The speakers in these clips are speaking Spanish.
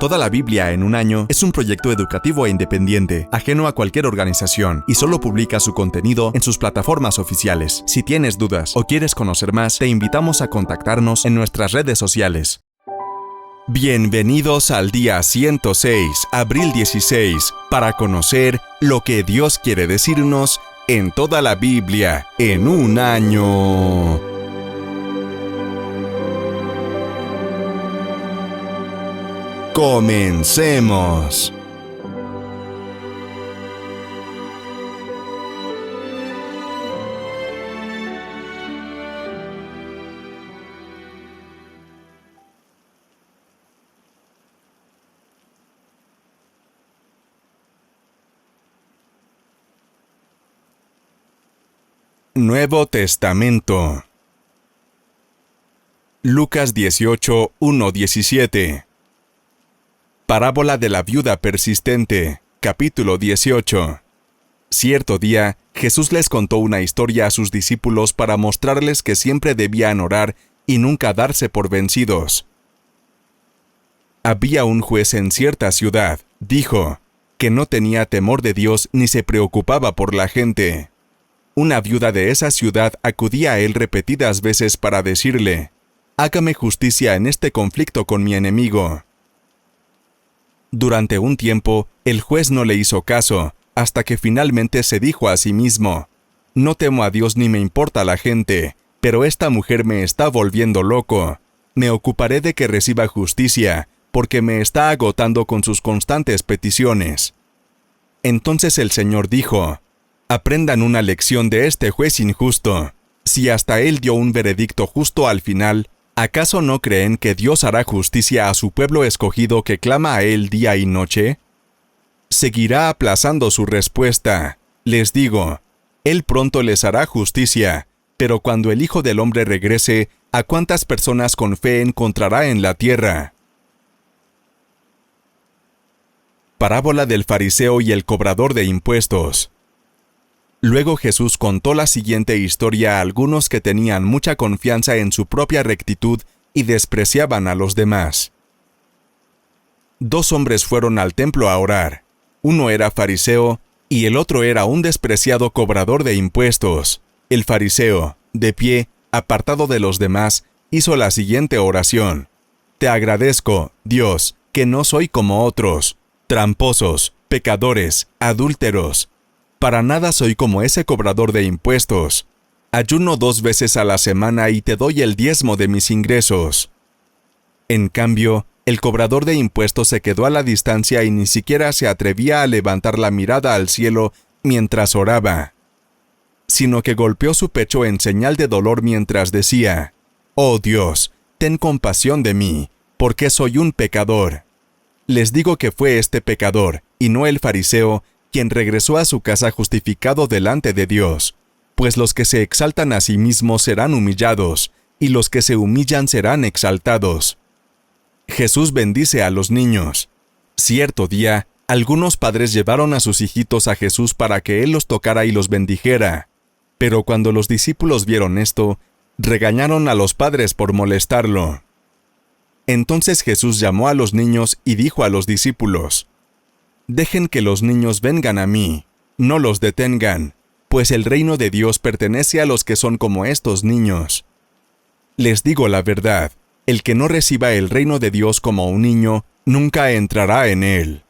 Toda la Biblia en un año es un proyecto educativo e independiente, ajeno a cualquier organización, y solo publica su contenido en sus plataformas oficiales. Si tienes dudas o quieres conocer más, te invitamos a contactarnos en nuestras redes sociales. Bienvenidos al día 106, abril 16, para conocer lo que Dios quiere decirnos en toda la Biblia en un año. ¡Comencemos! Nuevo Testamento. Lucas 18, 1-17. Parábola de la viuda persistente, capítulo 18. Cierto día, Jesús les contó una historia a sus discípulos para mostrarles que siempre debían orar y nunca darse por vencidos. Había un juez en cierta ciudad, dijo, que no tenía temor de Dios ni se preocupaba por la gente. Una viuda de esa ciudad acudía a él repetidas veces para decirle, «Hágame justicia en este conflicto con mi enemigo». Durante un tiempo, el juez no le hizo caso, hasta que finalmente se dijo a sí mismo, «No temo a Dios ni me importa la gente, pero esta mujer me está volviendo loco. Me ocuparé de que reciba justicia, porque me está agotando con sus constantes peticiones». Entonces el Señor dijo, «Aprendan una lección de este juez injusto. Si hasta él dio un veredicto justo al final, ¿acaso no creen que Dios hará justicia a su pueblo escogido que clama a él día y noche? Seguirá aplazando su respuesta. Les digo, él pronto les hará justicia, pero cuando el Hijo del Hombre regrese, ¿a cuántas personas con fe encontrará en la tierra?» Parábola del fariseo y el cobrador de impuestos. Luego Jesús contó la siguiente historia a algunos que tenían mucha confianza en su propia rectitud y despreciaban a los demás. Dos hombres fueron al templo a orar. Uno era fariseo y el otro era un despreciado cobrador de impuestos. El fariseo, de pie, apartado de los demás, hizo la siguiente oración. «Te agradezco, Dios, que no soy como otros, tramposos, pecadores, adúlteros. Para nada soy como ese cobrador de impuestos. Ayuno 2 veces a la semana y te doy el diezmo de mis ingresos». En cambio, el cobrador de impuestos se quedó a la distancia y ni siquiera se atrevía a levantar la mirada al cielo mientras oraba, sino que golpeó su pecho en señal de dolor mientras decía, «Oh Dios, ten compasión de mí, porque soy un pecador». Les digo que fue este pecador, y no el fariseo, quien regresó a su casa justificado delante de Dios, pues los que se exaltan a sí mismos serán humillados, y los que se humillan serán exaltados. Jesús bendice a los niños. Cierto día, algunos padres llevaron a sus hijitos a Jesús para que Él los tocara y los bendijera, pero cuando los discípulos vieron esto, regañaron a los padres por molestarlo. Entonces Jesús llamó a los niños y dijo a los discípulos, «Dejen que los niños vengan a mí, no los detengan, pues el reino de Dios pertenece a los que son como estos niños. Les digo la verdad, el que no reciba el reino de Dios como un niño, nunca entrará en él».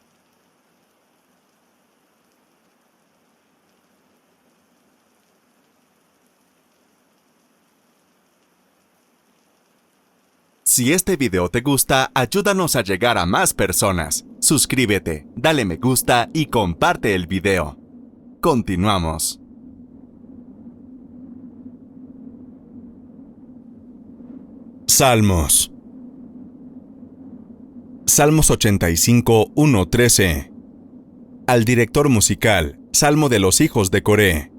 Si este video te gusta, ayúdanos a llegar a más personas. Suscríbete, dale me gusta y comparte el video. Continuamos. Salmos. Salmos 85, 1-13. Al director musical, Salmo de los hijos de Coré.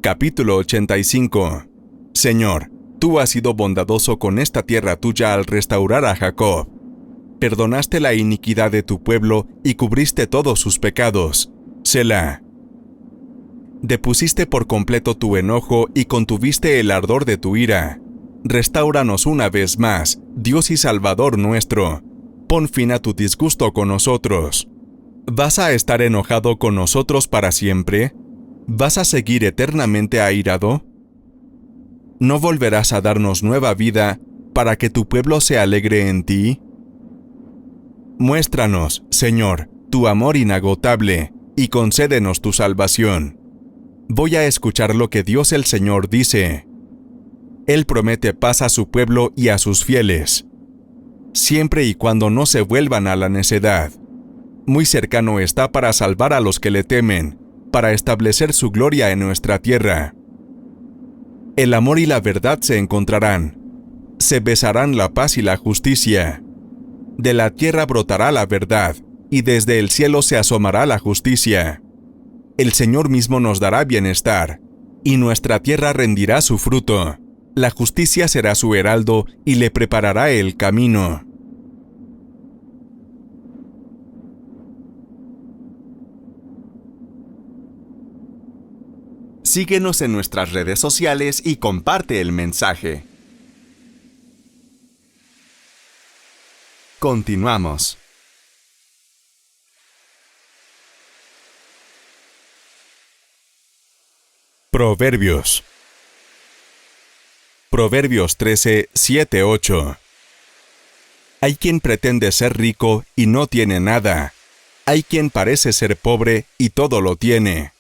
Capítulo 85. Señor, tú has sido bondadoso con esta tierra tuya al restaurar a Jacob. Perdonaste la iniquidad de tu pueblo y cubriste todos sus pecados. Selah. Depusiste por completo tu enojo y contuviste el ardor de tu ira. Restáuranos una vez más, Dios y Salvador nuestro. Pon fin a tu disgusto con nosotros. ¿Vas a estar enojado con nosotros para siempre? ¿Vas a seguir eternamente airado? ¿No volverás a darnos nueva vida para que tu pueblo se alegre en ti? Muéstranos, Señor, tu amor inagotable, y concédenos tu salvación. Voy a escuchar lo que Dios el Señor dice. Él promete paz a su pueblo y a sus fieles, siempre y cuando no se vuelvan a la necedad. Muy cercano está para salvar a los que le temen, para establecer su gloria en nuestra tierra. El amor y la verdad se encontrarán. Se besarán la paz y la justicia. De la tierra brotará la verdad, y desde el cielo se asomará la justicia. El Señor mismo nos dará bienestar, y nuestra tierra rendirá su fruto. La justicia será su heraldo, y le preparará el camino. Síguenos en nuestras redes sociales y comparte el mensaje. Continuamos. Proverbios. Proverbios 13, 7, 8. Hay quien pretende ser rico y no tiene nada. Hay quien parece ser pobre y todo lo tiene.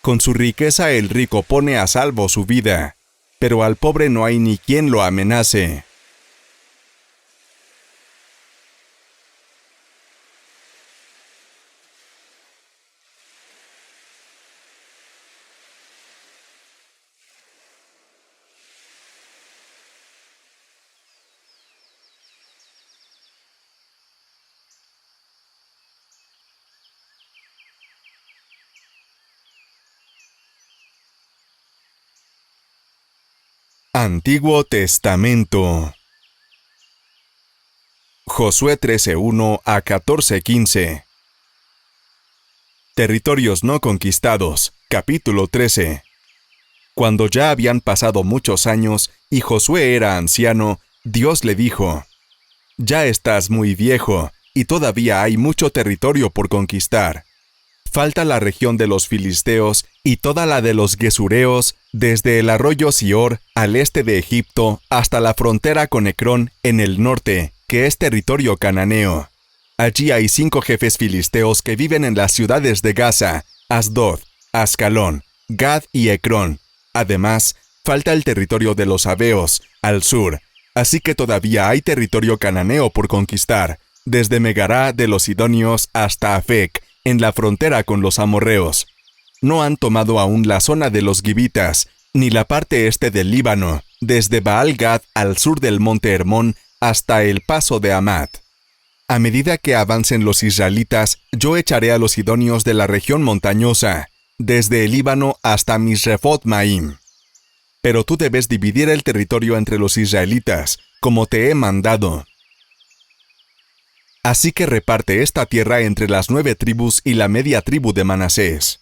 Con su riqueza el rico pone a salvo su vida, pero al pobre no hay ni quien lo amenace. Antiguo Testamento. Josué 13:1 a 14:15. Territorios no conquistados, capítulo 13. Cuando ya habían pasado muchos años y Josué era anciano, Dios le dijo: «Ya estás muy viejo, y todavía hay mucho territorio por conquistar. Falta la región de los filisteos y toda la de los gesureos, desde el arroyo Sior al este de Egipto hasta la frontera con Ecrón en el norte, que es territorio cananeo. Allí hay 5 jefes filisteos que viven en las ciudades de Gaza, Asdod, Ascalón, Gad y Ecrón. Además, falta el territorio de los Sabeos, al sur, así que todavía hay territorio cananeo por conquistar, desde Megará de los Sidonios hasta Afec, en la frontera con los amorreos. No han tomado aún la zona de los gibitas, ni la parte este del Líbano, desde Baal-Gad al sur del monte Hermón hasta el paso de Amat. A medida que avancen los israelitas, yo echaré a los sidonios de la región montañosa, desde el Líbano hasta Misrefot Maim. Pero tú debes dividir el territorio entre los israelitas, como te he mandado. Así que reparte esta tierra entre las 9 tribus y la media tribu de Manasés.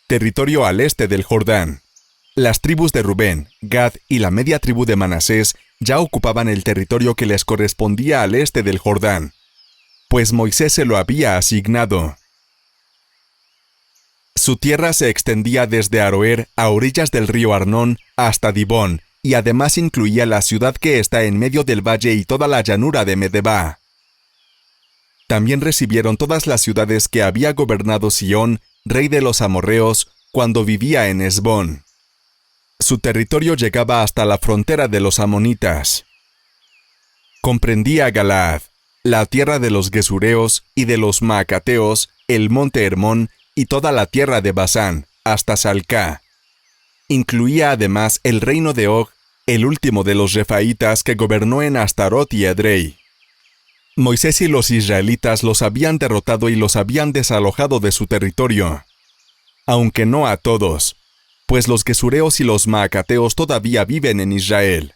Territorio al este del Jordán. Las tribus de Rubén, Gad y la media tribu de Manasés ya ocupaban el territorio que les correspondía al este del Jordán, pues Moisés se lo había asignado. Su tierra se extendía desde Aroer a orillas del río Arnón hasta Dibón, y además incluía la ciudad que está en medio del valle y toda la llanura de Medeba. También recibieron todas las ciudades que había gobernado Sión, rey de los amorreos, cuando vivía en Hesbón. Su territorio llegaba hasta la frontera de los amonitas. Comprendía Galaad, la tierra de los gesureos y de los maacateos, el monte Hermón y toda la tierra de Basán, hasta Salcá. Incluía además el reino de Og, el último de los refaítas que gobernó en Astarot y Edrei. Moisés y los israelitas los habían derrotado y los habían desalojado de su territorio, aunque no a todos, pues los gesureos y los maacateos todavía viven en Israel.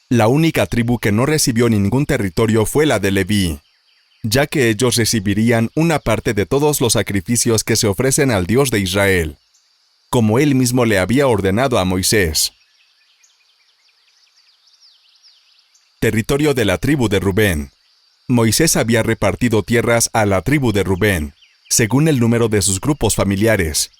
La única tribu que no recibió ningún territorio fue la de Leví, ya que ellos recibirían una parte de todos los sacrificios que se ofrecen al Dios de Israel, como él mismo le había ordenado a Moisés. Territorio de la tribu de Rubén. Moisés había repartido tierras a la tribu de Rubén, según el número de sus grupos familiares.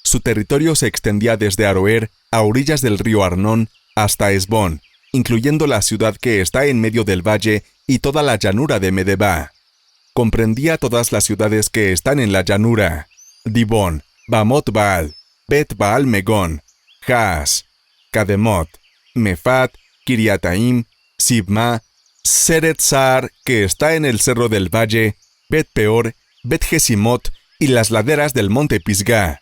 Su territorio se extendía desde Aroer a orillas del río Arnón hasta Hesbón, incluyendo la ciudad que está en medio del valle y toda la llanura de Medeba. Comprendía todas las ciudades que están en la llanura: Dibón, Bamot Baal, Bet Baal Megón, Jaas, Kademot, Mefat, Kiriataim, Sibma, Seret Sar, que está en el cerro del valle, Bet Peor, Bet Jesimot y las laderas del monte Pisgá.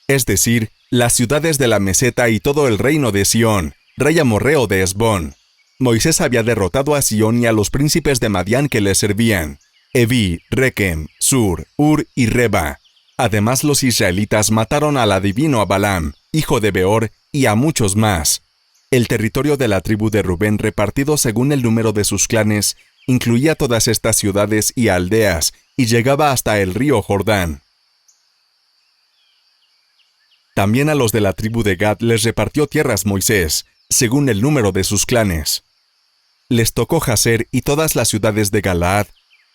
Es decir, las ciudades de la meseta y todo el reino de Sión, rey amorreo de Hesbón. Moisés había derrotado a Sión y a los príncipes de Madián que le servían: Evi, Rekem, Sur, Ur y Reba. Además, los israelitas mataron al adivino a Balaam, hijo de Beor, y a muchos más. El territorio de la tribu de Rubén, repartido según el número de sus clanes, incluía todas estas ciudades y aldeas, y llegaba hasta el río Jordán. También a los de la tribu de Gad les repartió tierras Moisés, según el número de sus clanes. Les tocó Jazer y todas las ciudades de Galaad,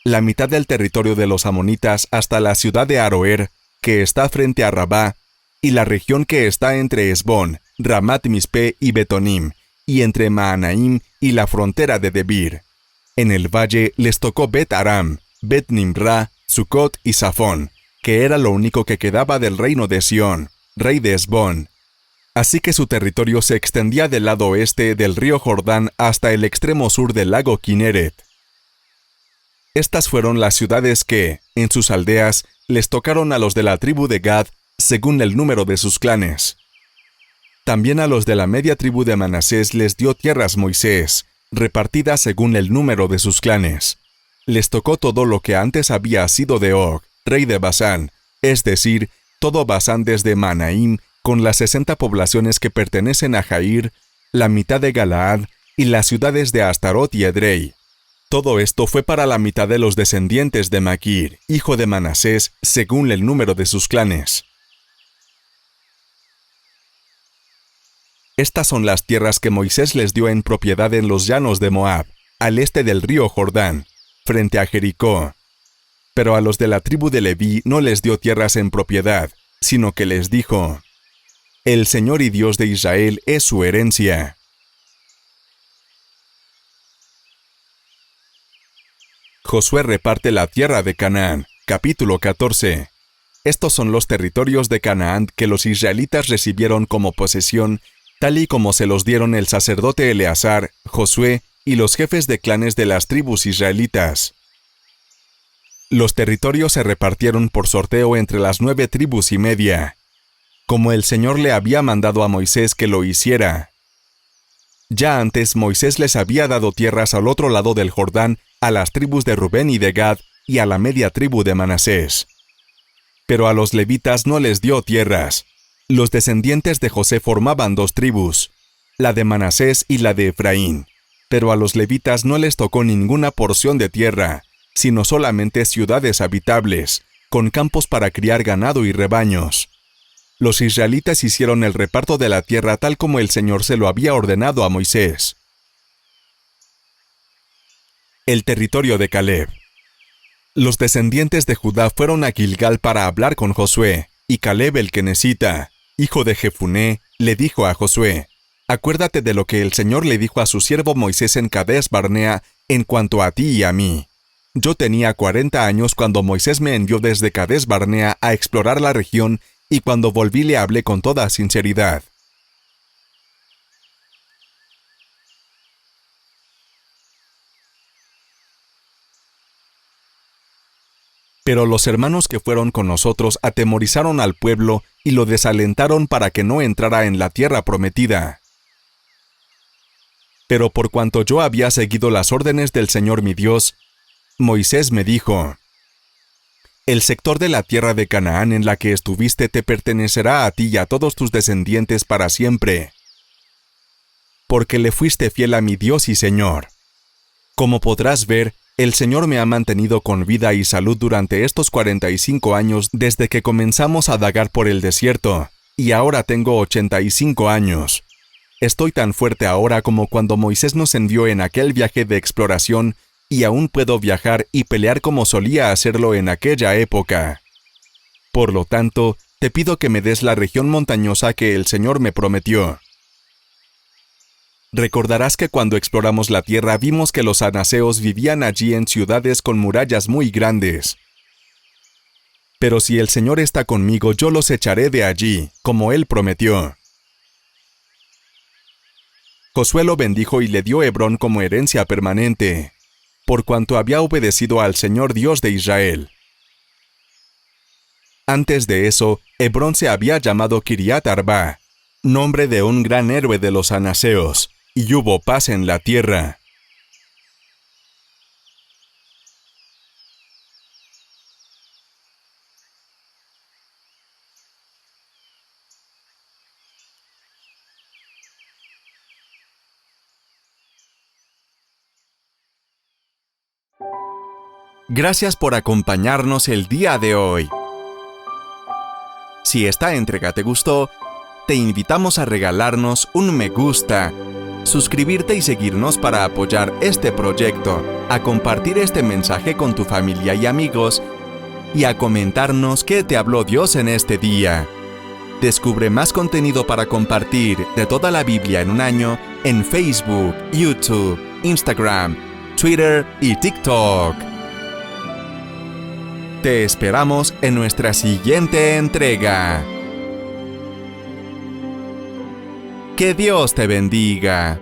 la mitad del territorio de los amonitas hasta la ciudad de Aroer, que está frente a Rabá, y la región que está entre Hesbón, Ramat Mispe y Betonim, y entre Maanaim y la frontera de Debir. En el valle les tocó Bet Aram, Bet Nimra, Sucot y Safón, que era lo único que quedaba del reino de Sión, rey de Hesbón. Así que su territorio se extendía del lado oeste del río Jordán hasta el extremo sur del lago Kineret. Estas fueron las ciudades que, en sus aldeas, les tocaron a los de la tribu de Gad, según el número de sus clanes. También a los de la media tribu de Manasés les dio tierras Moisés, repartidas según el número de sus clanes. Les tocó todo lo que antes había sido de Og, rey de Basán, es decir, todo Basán desde Manaim, con las 60 poblaciones que pertenecen a Jair, la mitad de Galaad y las ciudades de Astarot y Edrei. Todo esto fue para la mitad de los descendientes de Maquir, hijo de Manasés, según el número de sus clanes. Estas son las tierras que Moisés les dio en propiedad en los llanos de Moab, al este del río Jordán, frente a Jericó. Pero a los de la tribu de Leví no les dio tierras en propiedad, sino que les dijo: El Señor y Dios de Israel es su herencia. Josué reparte la tierra de Canaán, capítulo 14. Estos son los territorios de Canaán que los israelitas recibieron como posesión, tal y como se los dieron el sacerdote Eleazar, Josué y los jefes de clanes de las tribus israelitas. Los territorios se repartieron por sorteo entre las 9 tribus y media, como el Señor le había mandado a Moisés que lo hiciera. Ya antes Moisés les había dado tierras al otro lado del Jordán a las tribus de Rubén y de Gad y a la media tribu de Manasés. Pero a los levitas no les dio tierras. Los descendientes de José formaban 2 tribus, la de Manasés y la de Efraín, pero a los levitas no les tocó ninguna porción de tierra, sino solamente ciudades habitables, con campos para criar ganado y rebaños. Los israelitas hicieron el reparto de la tierra tal como el Señor se lo había ordenado a Moisés. El territorio de Caleb. Los descendientes de Judá fueron a Gilgal para hablar con Josué, y Caleb el Kenesita, hijo de Jefuné, le dijo a Josué: Acuérdate de lo que el Señor le dijo a su siervo Moisés en Cades Barnea en cuanto a ti y a mí. Yo tenía 40 años cuando Moisés me envió desde Cades Barnea a explorar la región, y cuando volví le hablé con toda sinceridad. Pero los hermanos que fueron con nosotros atemorizaron al pueblo y lo desalentaron para que no entrara en la tierra prometida. Pero por cuanto yo había seguido las órdenes del Señor mi Dios, Moisés me dijo: El sector de la tierra de Canaán en la que estuviste te pertenecerá a ti y a todos tus descendientes para siempre, porque le fuiste fiel a mi Dios y Señor. Como podrás ver, el Señor me ha mantenido con vida y salud durante estos 45 años desde que comenzamos a vagar por el desierto, y ahora tengo 85 años. Estoy tan fuerte ahora como cuando Moisés nos envió en aquel viaje de exploración y aún puedo viajar y pelear como solía hacerlo en aquella época. Por lo tanto, te pido que me des la región montañosa que el Señor me prometió. Recordarás que cuando exploramos la tierra vimos que los anaseos vivían allí en ciudades con murallas muy grandes. Pero si el Señor está conmigo, yo los echaré de allí, como Él prometió. Josué lo bendijo y le dio Hebrón como herencia permanente, por cuanto había obedecido al Señor Dios de Israel. Antes de eso, Hebrón se había llamado Kiriat Arba, nombre de un gran héroe de los anaseos, y hubo paz en la tierra. Gracias por acompañarnos el día de hoy. Si esta entrega te gustó, te invitamos a regalarnos un me gusta, suscribirte y seguirnos para apoyar este proyecto, a compartir este mensaje con tu familia y amigos, y a comentarnos qué te habló Dios en este día. Descubre más contenido para compartir de toda la Biblia en un año en Facebook, YouTube, Instagram, Twitter y TikTok. Te esperamos en nuestra siguiente entrega. Que Dios te bendiga.